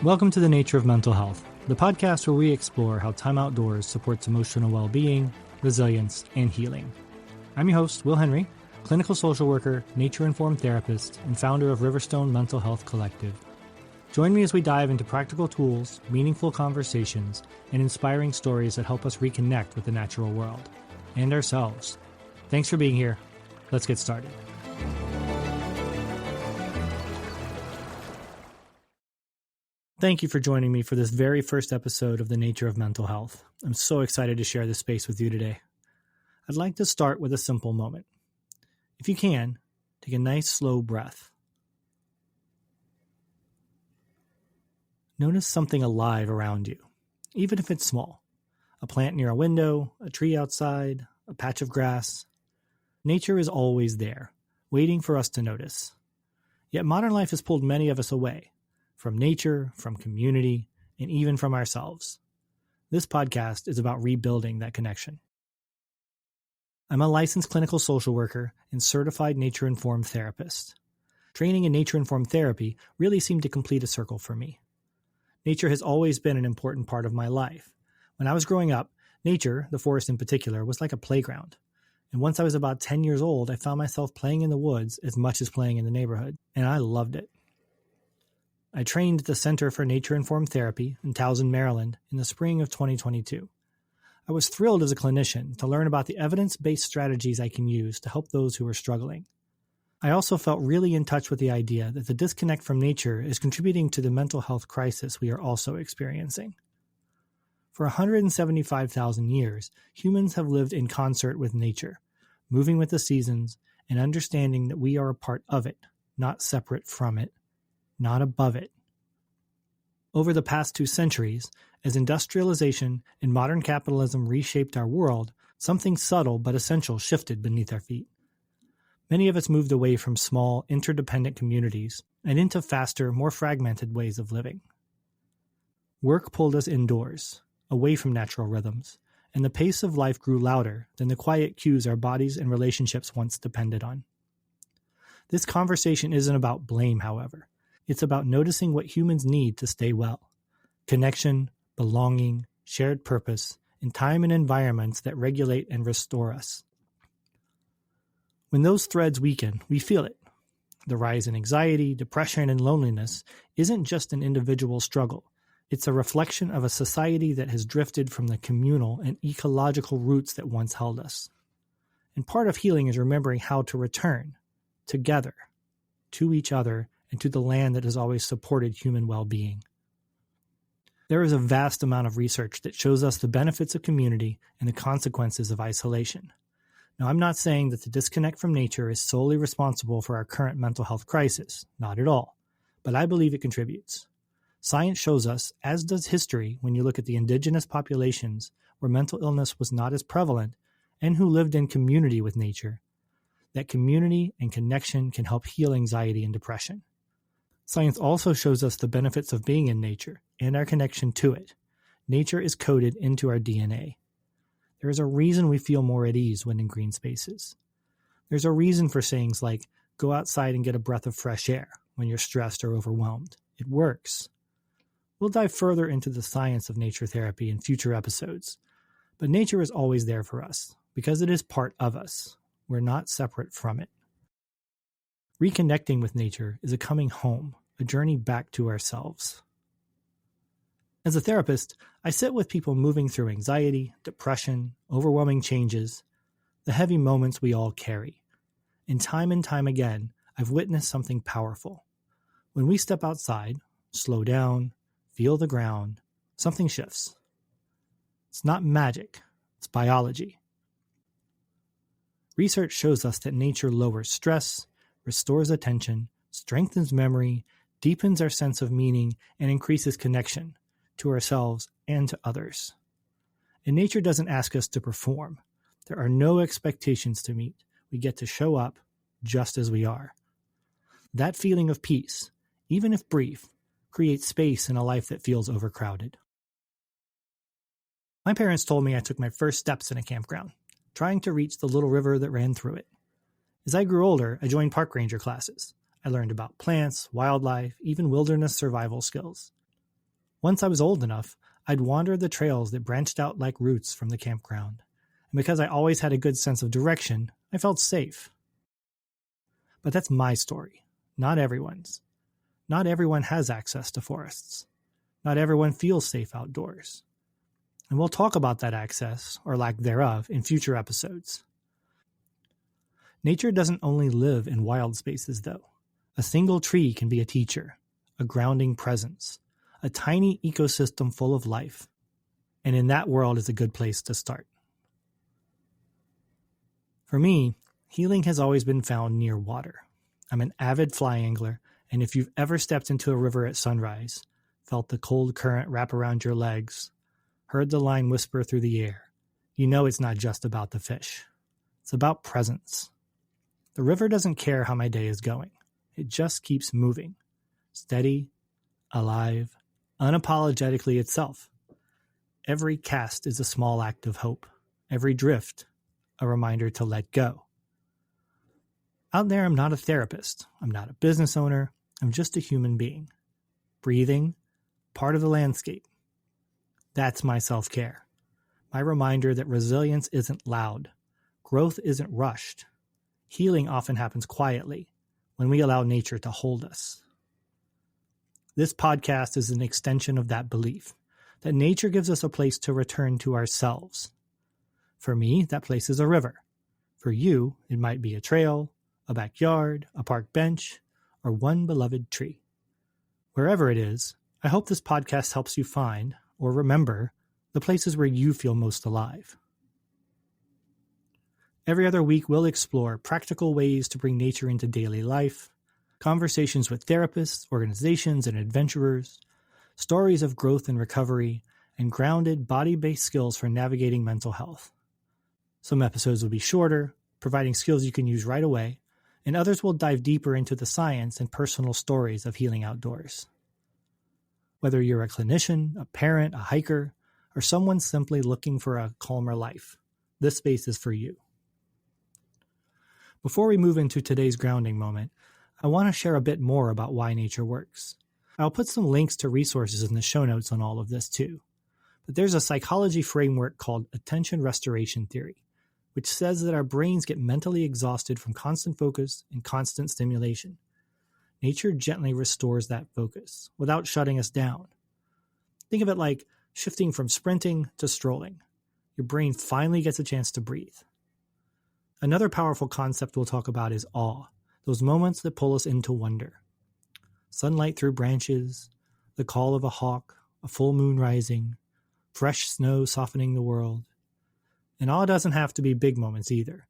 Welcome to The Nature of Mental Health, the podcast where we explore how time outdoors supports emotional well-being, resilience, and healing. I'm your host, Will Henry, clinical social worker, nature-informed therapist, and founder of Riverstone Mental Health Collective. Join me as we dive into practical tools, meaningful conversations, and inspiring stories that help us reconnect with the natural world and ourselves. Thanks for being here. Let's get started. Thank you for joining me for this very first episode of The Nature of Mental Health. I'm so excited to share this space with you today. I'd like to start with a simple moment. If you can, take a nice slow breath. Notice something alive around you, even if it's small. A plant near a window, a tree outside, a patch of grass. Nature is always there, waiting for us to notice. Yet modern life has pulled many of us away. From nature, from community, and even from ourselves. This podcast is about rebuilding that connection. I'm a licensed clinical social worker and certified nature-informed therapist. Training in nature-informed therapy really seemed to complete a circle for me. Nature has always been an important part of my life. When I was growing up, nature, the forest in particular, was like a playground. And once I was about 10 years old, I found myself playing in the woods as much as playing in the neighborhood, and I loved it. I trained at the Center for Nature-Informed Therapy in Towson, Maryland in the spring of 2022. I was thrilled as a clinician to learn about the evidence-based strategies I can use to help those who are struggling. I also felt really in touch with the idea that the disconnect from nature is contributing to the mental health crisis we are also experiencing. For 175,000 years, humans have lived in concert with nature, moving with the seasons and understanding that we are a part of it, not separate from it. Not above it. Over the past 2 centuries, as industrialization and modern capitalism reshaped our world, something subtle but essential shifted beneath our feet. Many of us moved away from small, interdependent communities and into faster, more fragmented ways of living. Work pulled us indoors, away from natural rhythms, and the pace of life grew louder than the quiet cues our bodies and relationships once depended on. This conversation isn't about blame, however. It's about noticing what humans need to stay well. Connection, belonging, shared purpose, and time and environments that regulate and restore us. When those threads weaken, we feel it. The rise in anxiety, depression, and loneliness isn't just an individual struggle. It's a reflection of a society that has drifted from the communal and ecological roots that once held us. And part of healing is remembering how to return, together, to each other, and to the land that has always supported human well-being. There is a vast amount of research that shows us the benefits of community and the consequences of isolation. Now, I'm not saying that the disconnect from nature is solely responsible for our current mental health crisis, not at all, but I believe it contributes. Science shows us, as does history when you look at the indigenous populations where mental illness was not as prevalent and who lived in community with nature, that community and connection can help heal anxiety and depression. Science also shows us the benefits of being in nature and our connection to it. Nature is coded into our DNA. There is a reason we feel more at ease when in green spaces. There's a reason for sayings like, go outside and get a breath of fresh air when you're stressed or overwhelmed. It works. We'll dive further into the science of nature therapy in future episodes. But nature is always there for us because it is part of us. We're not separate from it. Reconnecting with nature is a coming home, a journey back to ourselves. As a therapist, I sit with people moving through anxiety, depression, overwhelming changes, the heavy moments we all carry. And time again, I've witnessed something powerful. When we step outside, slow down, feel the ground, something shifts. It's not magic, it's biology. Research shows us that nature lowers stress, restores attention, strengthens memory, deepens our sense of meaning, and increases connection to ourselves and to others. And nature doesn't ask us to perform. There are no expectations to meet. We get to show up just as we are. That feeling of peace, even if brief, creates space in a life that feels overcrowded. My parents told me I took my first steps in a campground, trying to reach the little river that ran through it. As I grew older, I joined park ranger classes. I learned about plants, wildlife, even wilderness survival skills. Once I was old enough, I'd wander the trails that branched out like roots from the campground. And because I always had a good sense of direction, I felt safe. But that's my story, not everyone's. Not everyone has access to forests. Not everyone feels safe outdoors. And we'll talk about that access, or lack thereof, in future episodes. Nature doesn't only live in wild spaces, though. A single tree can be a teacher, a grounding presence, a tiny ecosystem full of life. And in that world is a good place to start. For me, healing has always been found near water. I'm an avid fly angler, and if you've ever stepped into a river at sunrise, felt the cold current wrap around your legs, heard the line whisper through the air, you know it's not just about the fish. It's about presence. The river doesn't care how my day is going. It just keeps moving. Steady, alive, unapologetically itself. Every cast is a small act of hope. Every drift, a reminder to let go. Out there, I'm not a therapist. I'm not a business owner. I'm just a human being. Breathing, part of the landscape. That's my self-care. My reminder that resilience isn't loud. Growth isn't rushed. Healing often happens quietly when we allow nature to hold us. This podcast is an extension of that belief, that nature gives us a place to return to ourselves. For me, that place is a river. For you, it might be a trail, a backyard, a park bench, or one beloved tree. Wherever it is, I hope this podcast helps you find, or remember, the places where you feel most alive. Every other week, we'll explore practical ways to bring nature into daily life, conversations with therapists, organizations, and adventurers, stories of growth and recovery, and grounded, body-based skills for navigating mental health. Some episodes will be shorter, providing skills you can use right away, and others will dive deeper into the science and personal stories of healing outdoors. Whether you're a clinician, a parent, a hiker, or someone simply looking for a calmer life, this space is for you. Before we move into today's grounding moment, I want to share a bit more about why nature works. I'll put some links to resources in the show notes on all of this too. But there's a psychology framework called attention restoration theory, which says that our brains get mentally exhausted from constant focus and constant stimulation. Nature gently restores that focus without shutting us down. Think of it like shifting from sprinting to strolling. Your brain finally gets a chance to breathe. Another powerful concept we'll talk about is awe, those moments that pull us into wonder. Sunlight through branches, the call of a hawk, a full moon rising, fresh snow softening the world. And awe doesn't have to be big moments either.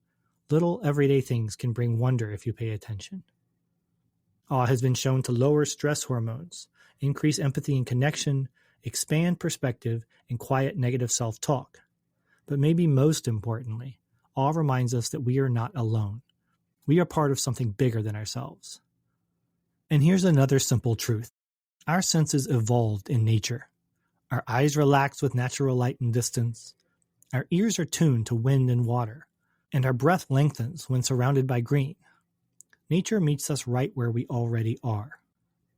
Little everyday things can bring wonder if you pay attention. Awe has been shown to lower stress hormones, increase empathy and connection, expand perspective, and quiet negative self-talk. But maybe most importantly, awe reminds us that we are not alone. We are part of something bigger than ourselves. And here's another simple truth. Our senses evolved in nature. Our eyes relax with natural light and distance. Our ears are tuned to wind and water. And our breath lengthens when surrounded by green. Nature meets us right where we already are.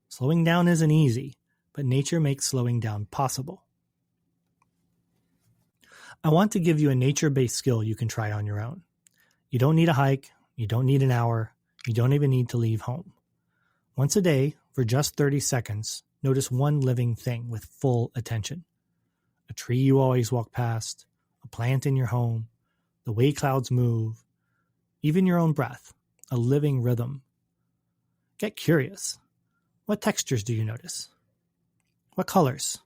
Slowing down isn't easy, but nature makes slowing down possible. I want to give you a nature-based skill you can try on your own. You don't need a hike, you don't need an hour, you don't even need to leave home. Once a day, for just 30 seconds, notice one living thing with full attention. A tree you always walk past, a plant in your home, the way clouds move, even your own breath, a living rhythm. Get curious. What textures do you notice? What colors?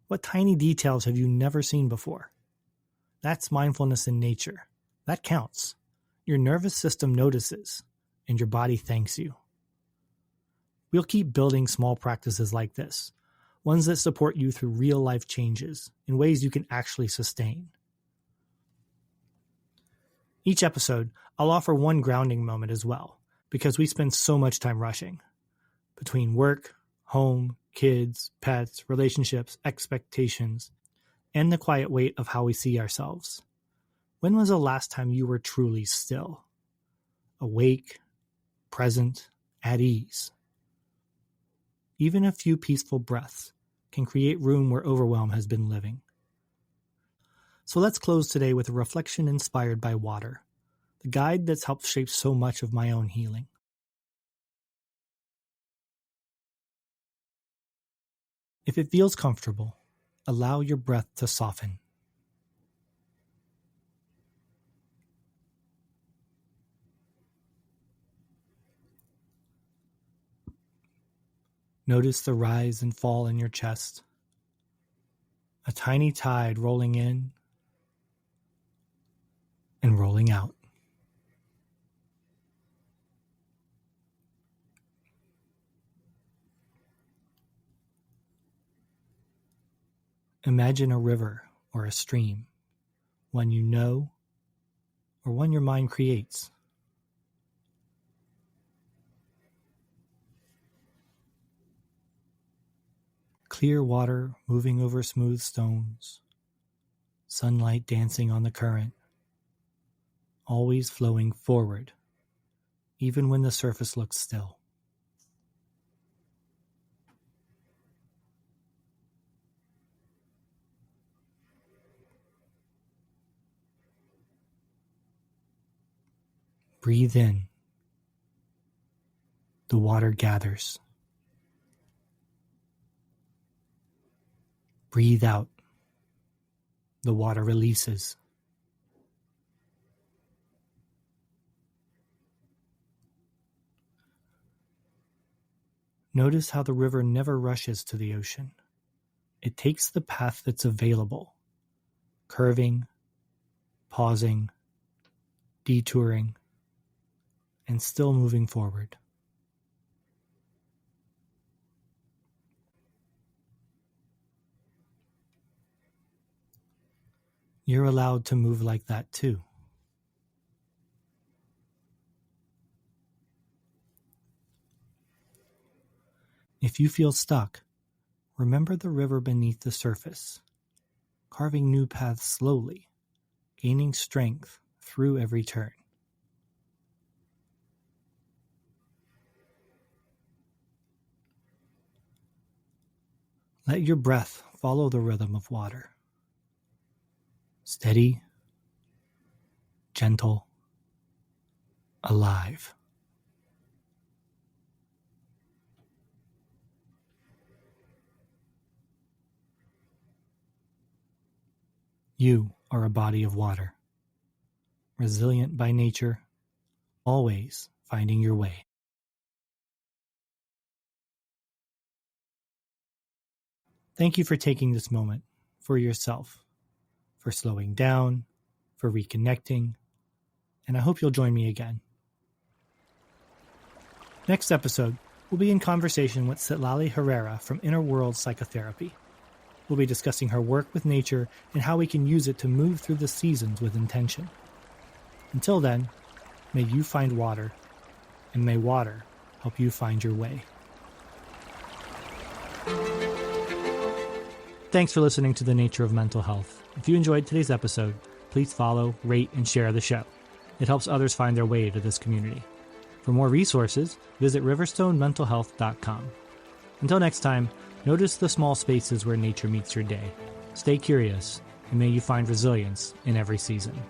What tiny details have you never seen before? That's mindfulness in nature. That counts. Your nervous system notices, and your body thanks you. We'll keep building small practices like this, ones that support you through real-life changes in ways you can actually sustain. Each episode, I'll offer one grounding moment as well, because we spend so much time rushing. Between work, home, kids, pets, relationships, expectations, and the quiet weight of how we see ourselves. When was the last time you were truly still? Awake, present, at ease? Even a few peaceful breaths can create room where overwhelm has been living. So let's close today with a reflection inspired by water, the guide that's helped shape so much of my own healing. If it feels comfortable, allow your breath to soften. Notice the rise and fall in your chest, a tiny tide rolling in and rolling out. Imagine a river or a stream, one you know or one your mind creates. Clear water moving over smooth stones, sunlight dancing on the current, always flowing forward, even when the surface looks still. Breathe in. The water gathers. Breathe out. The water releases. Notice how the river never rushes to the ocean. It takes the path that's available, curving, pausing, detouring, and still moving forward. You're allowed to move like that too. If you feel stuck, remember the river beneath the surface, carving new paths slowly, gaining strength through every turn. Let your breath follow the rhythm of water. Steady, gentle, alive. You are a body of water, resilient by nature, always finding your way. Thank you for taking this moment for yourself, for slowing down, for reconnecting, and I hope you'll join me again. Next episode, we'll be in conversation with Citlali Herrera from Inner World Psychotherapy. We'll be discussing her work with nature and how we can use it to move through the seasons with intention. Until then, may you find water, and may water help you find your way. Thanks for listening to The Nature of Mental Health. If you enjoyed today's episode, please follow, rate, and share the show. It helps others find their way to this community. For more resources, visit riverstonementalhealth.com. Until next time, notice the small spaces where nature meets your day. Stay curious, and may you find resilience in every season.